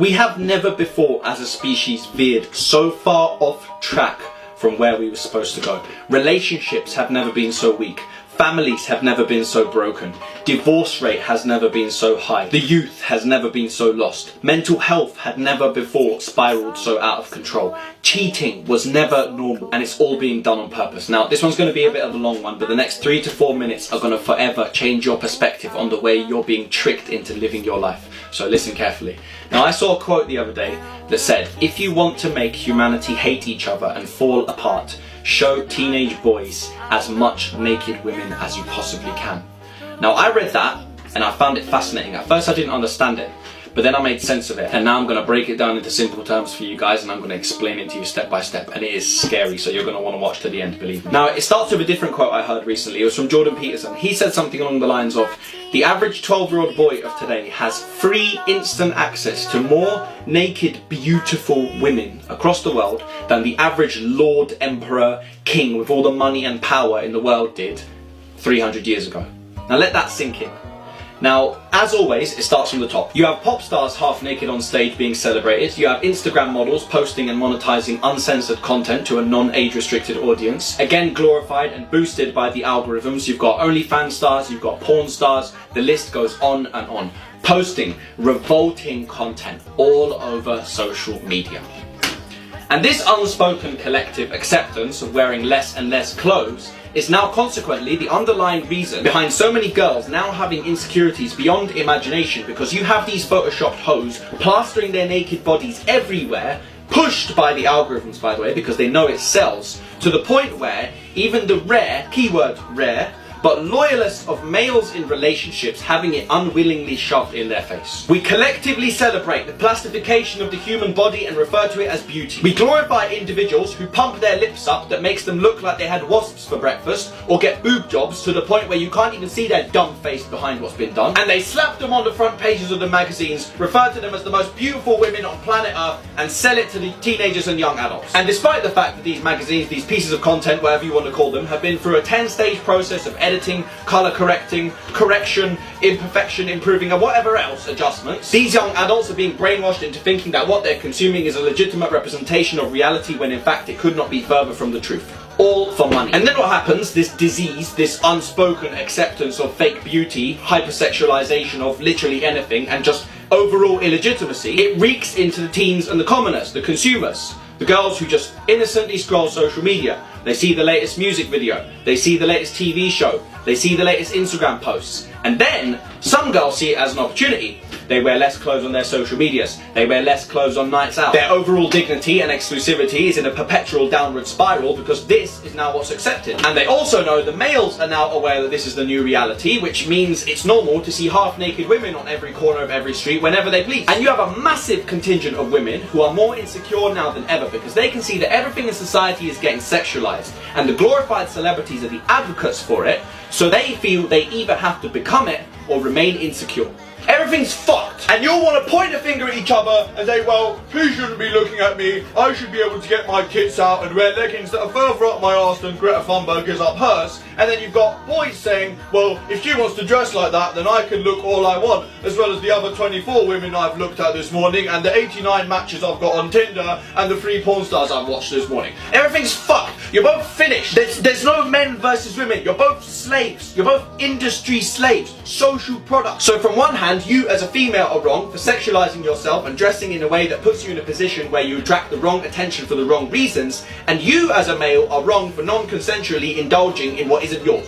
We have never before as a species veered so far off track from where we were supposed to go. Relationships have never been so weak. Families have never been so broken. Divorce rate has never been so high. The youth has never been so lost. Mental health had never before spiraled so out of control. Cheating was never normal, and it's all being done on purpose. Now, this one's going to be a bit of a long one, but the next 3 to 4 minutes are going to forever change your perspective on the way you're being tricked into living your life. So listen carefully. Now, I saw a quote the other day that said, if you want to make humanity hate each other and fall apart, show teenage boys as much naked women as you possibly can. Now, I read that and I found it fascinating. At first I didn't understand it, but then I made sense of it, and now I'm going to break it down into simple terms for you guys, and I'm going to explain it to you step by step, and it is scary, so you're going to want to watch to the end, believe me. Now, it starts with a different quote I heard recently. It was from Jordan Peterson. He said something along the lines of, the average 12-year-old boy of today has free instant access to more naked, beautiful women across the world than the average lord, emperor, king with all the money and power in the world did 300 years ago. Now let that sink in. Now, as always, it starts from the top. You have pop stars half naked on stage being celebrated. You have Instagram models posting and monetizing uncensored content to a non-age restricted audience. Again, glorified and boosted by the algorithms. You've got OnlyFans stars, you've got porn stars, the list goes on and on. Posting revolting content all over social media. And this unspoken collective acceptance of wearing less and less clothes is now consequently the underlying reason behind so many girls now having insecurities beyond imagination, because you have these photoshopped hoes plastering their naked bodies everywhere, pushed by the algorithms, by the way, because they know it sells, to the point where even the rare, keyword rare, but loyalists of males in relationships having it unwillingly shoved in their face. We collectively celebrate the plastification of the human body and refer to it as beauty. We glorify individuals who pump their lips up that makes them look like they had wasps for breakfast, or get boob jobs to the point where you can't even see their dumb face behind what's been done, and they slap them on the front pages of the magazines, refer to them as the most beautiful women on planet Earth, and sell it to the teenagers and young adults. And despite the fact that these magazines, these pieces of content, whatever you want to call them, have been through a 10-stage process of editing, colour correcting, correction, imperfection, improving, and whatever else adjustments, these young adults are being brainwashed into thinking that what they're consuming is a legitimate representation of reality, when in fact it could not be further from the truth. All for money. And then what happens, this disease, this unspoken acceptance of fake beauty, hypersexualization of literally anything, and just overall illegitimacy, it reeks into the teens and the commoners, the consumers. The girls who just innocently scroll social media. They see the latest music video, they see the latest TV show, they see the latest Instagram posts, and then some girls see it as an opportunity. They wear less clothes on their social medias, they wear less clothes on nights out. Their overall dignity and exclusivity is in a perpetual downward spiral, because this is now what's accepted. And they also know the males are now aware that this is the new reality, which means it's normal to see half-naked women on every corner of every street whenever they please. And you have a massive contingent of women who are more insecure now than ever, because they can see that everything in society is getting sexualized, and the glorified celebrities are the advocates for it, so they feel they either have to become it or remain insecure. Everything's fucked, and you'll want to point a finger at each other and say, well, he shouldn't be looking at me, I should be able to get my tits out and wear leggings that are further up my arse than Greta Thunberg is up hers. And then you've got boys saying, well, if she wants to dress like that, then I can look all I want, as well as the other 24 women I've looked at this morning, and the 89 matches I've got on Tinder, and the 3 porn stars I've watched this morning. Everything's fucked. You're both finished. There's no men versus women. You're both slaves. You're both industry slaves, social products. So from one hand, you as a female are wrong for sexualizing yourself and dressing in a way that puts you in a position where you attract the wrong attention for the wrong reasons, and you as a male are wrong for non-consensually indulging in what isn't yours.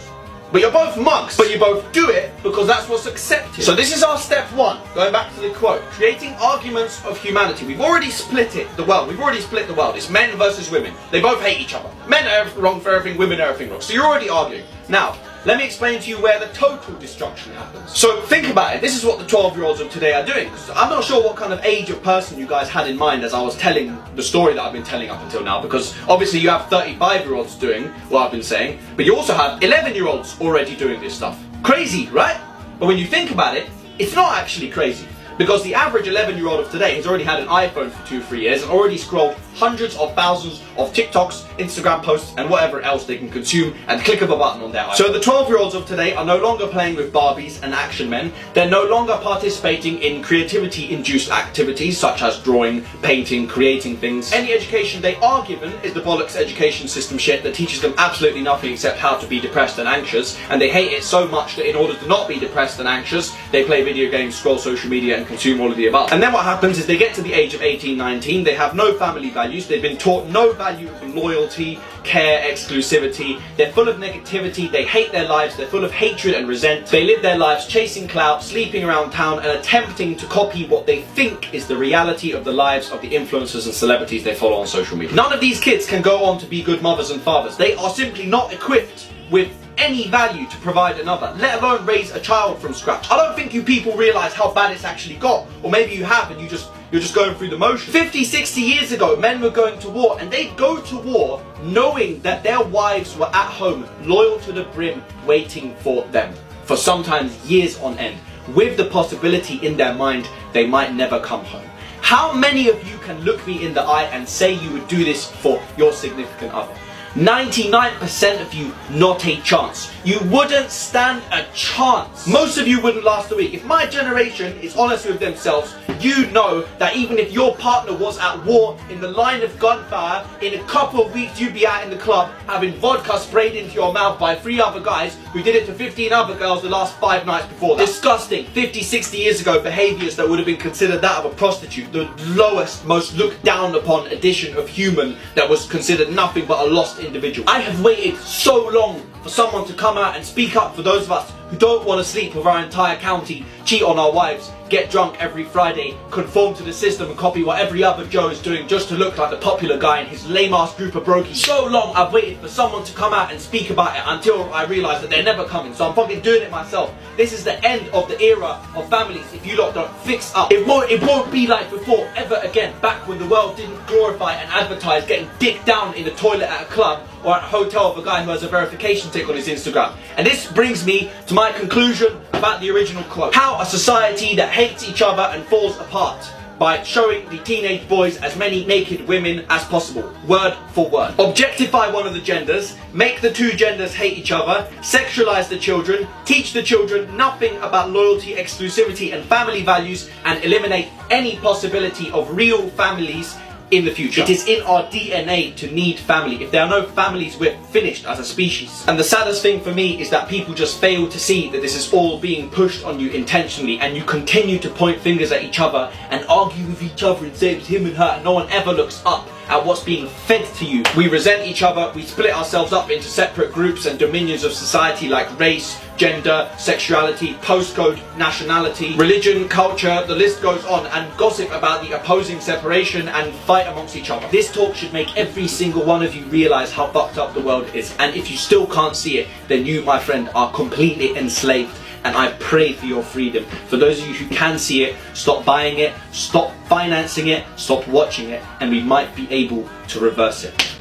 But you're both mugs, but you both do it because that's what's accepted. So this is our step 1, going back to the quote, creating arguments of humanity. We've already split the world. It's men versus women. They both hate each other. Men are wrong for everything, women are everything wrong. So you're already arguing. Now, let me explain to you where the total destruction happens. So think about it, this is what the 12-year-olds of today are doing. Because I'm not sure what kind of age of person you guys had in mind as I was telling the story that I've been telling up until now, because obviously you have 35-year-olds doing what I've been saying, but you also have 11-year-olds already doing this stuff. Crazy, right? But when you think about it, it's not actually crazy. Because the average 11-year-old of today has already had an iPhone for 2-3 years and already scrolled hundreds of thousands of TikToks, Instagram posts, and whatever else they can consume at the click of a button on their iPhone. So the 12-year-olds of today are no longer playing with Barbies and action men. They're no longer participating in creativity-induced activities such as drawing, painting, creating things. Any education they are given is the bollocks education system shit that teaches them absolutely nothing except how to be depressed and anxious, and they hate it so much that in order to not be depressed and anxious, they play video games, scroll social media, and consume all of the above. And then what happens is they get to the age of 18, 19, they have no family values, they've been taught no value of loyalty, care, exclusivity, they're full of negativity, they hate their lives, they're full of hatred and resent, they live their lives chasing clout, sleeping around town, and attempting to copy what they think is the reality of the lives of the influencers and celebrities they follow on social media. None of these kids can go on to be good mothers and fathers. They are simply not equipped with any value to provide another, let alone raise a child from scratch. I don't think you people realise how bad it's actually got, or maybe you have and you're just going through the motion. 50, 60 years ago, men were going to war, and they'd go to war knowing that their wives were at home, loyal to the brim, waiting for them, for sometimes years on end, with the possibility in their mind they might never come home. How many of you can look me in the eye and say you would do this for your significant other? 99% of you, not a chance. You wouldn't stand a chance. Most of you wouldn't last a week. If my generation is honest with themselves, you know that even if your partner was at war in the line of gunfire, in a couple of weeks you'd be out in the club having vodka sprayed into your mouth by 3 other guys who did it to 15 other girls the last 5 nights before that. Disgusting. 50, 60 years ago, behaviours that would have been considered that of a prostitute, the lowest, most looked down upon edition of human that was considered nothing but a lost individual. I have waited so long for someone to come out and speak up for those of us who don't want to sleep with our entire county, cheat on our wives, get drunk every Friday, conform to the system and copy what every other Joe is doing just to look like the popular guy in his lame-ass group of brokies. So long I've waited for someone to come out and speak about it until I realise that they're never coming, so I'm fucking doing it myself. This is the end of the era of families if you lot don't fix up. It won't be like before ever again, back when the world didn't glorify and advertise getting dicked down in the toilet at a club or at a hotel of a guy who has a verification tick on his Instagram. And this brings me to my conclusion about the original quote. How a society that hates each other and falls apart by showing the teenage boys as many naked women as possible, word for word. Objectify one of the genders, make the two genders hate each other, sexualize the children, teach the children nothing about loyalty, exclusivity and family values, and eliminate any possibility of real families in the future. It is in our DNA to need family. If there are no families, we're finished as a species. And the saddest thing for me is that people just fail to see that this is all being pushed on you intentionally, and you continue to point fingers at each other and argue with each other and say it's him and her, and no one ever looks up at what's being fed to you. We resent each other, we split ourselves up into separate groups and dominions of society like race, gender, sexuality, postcode, nationality, religion, culture, the list goes on, and gossip about the opposing separation and fight amongst each other. This talk should make every single one of you realise how fucked up the world is, and if you still can't see it, then you, my friend, are completely enslaved. And I pray for your freedom. For those of you who can see it, stop buying it, stop financing it, stop watching it, and we might be able to reverse it.